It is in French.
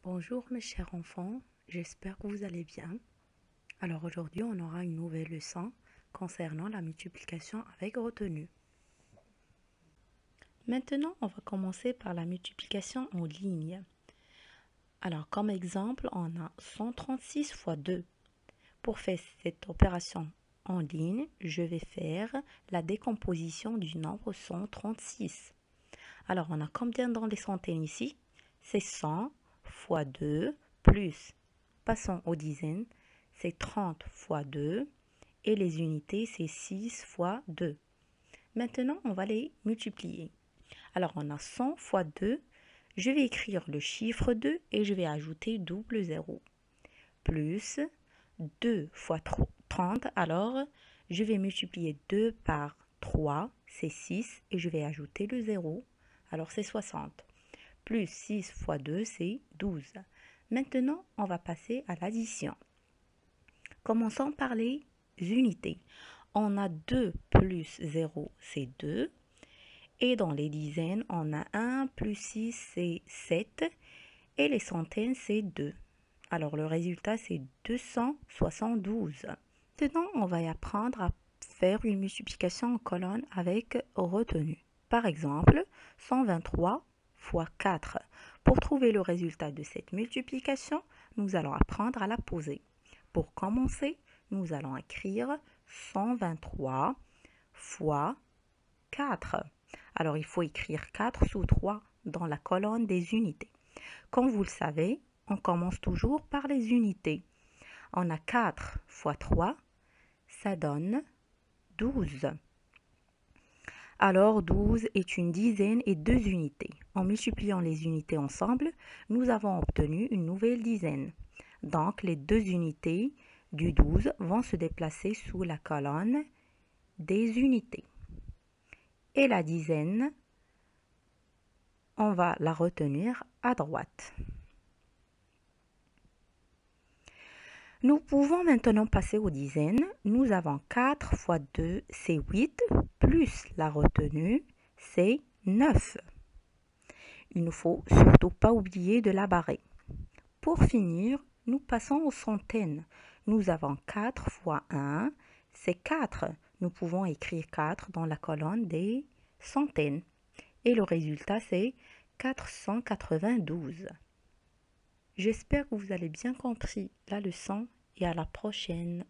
Bonjour mes chers enfants, j'espère que vous allez bien. Alors aujourd'hui, on aura une nouvelle leçon concernant la multiplication avec retenue. Maintenant, on va commencer par la multiplication en ligne. Alors comme exemple, on a 136 fois 2. Pour faire cette opération en ligne, je vais faire la décomposition du nombre 136. Alors on a combien dans les centaines ici? C'est 100 fois 2 plus, passons aux dizaines, c'est 30 fois 2 et les unités c'est 6 fois 2. Maintenant on va les multiplier. Alors on a 100 fois 2, je vais écrire le chiffre 2 et je vais ajouter double 0. Plus 2 fois 30, alors je vais multiplier 2 par 3, c'est 6 et je vais ajouter le 0. Alors c'est 60. Plus 6 fois 2, c'est 12. Maintenant, on va passer à l'addition. Commençons par les unités. On a 2 plus 0, c'est 2. Et dans les dizaines, on a 1 plus 6, c'est 7. Et les centaines, c'est 2. Alors le résultat, c'est 272. Maintenant, on va apprendre à faire une multiplication en colonne avec retenue. Par exemple, 123 fois 4. Pour trouver le résultat de cette multiplication, nous allons apprendre à la poser. Pour commencer, nous allons écrire 123 fois 4. Alors, il faut écrire 4 sous 3 dans la colonne des unités. Comme vous le savez, on commence toujours par les unités. On a 4 fois 3, ça donne 12. Alors 12 est une dizaine et 2 unités. En multipliant les unités ensemble, nous avons obtenu une nouvelle dizaine. Donc les 2 unités du 12 vont se déplacer sous la colonne des unités. Et la dizaine, on va la retenir à droite. Nous pouvons maintenant passer aux dizaines. Nous avons 4 fois 2, c'est 8, plus la retenue, c'est 9. Il ne faut surtout pas oublier de la barrer. Pour finir, nous passons aux centaines. Nous avons 4 fois 1, c'est 4. Nous pouvons écrire 4 dans la colonne des centaines. Et le résultat, c'est 492. J'espère que vous avez bien compris la leçon et à la prochaine.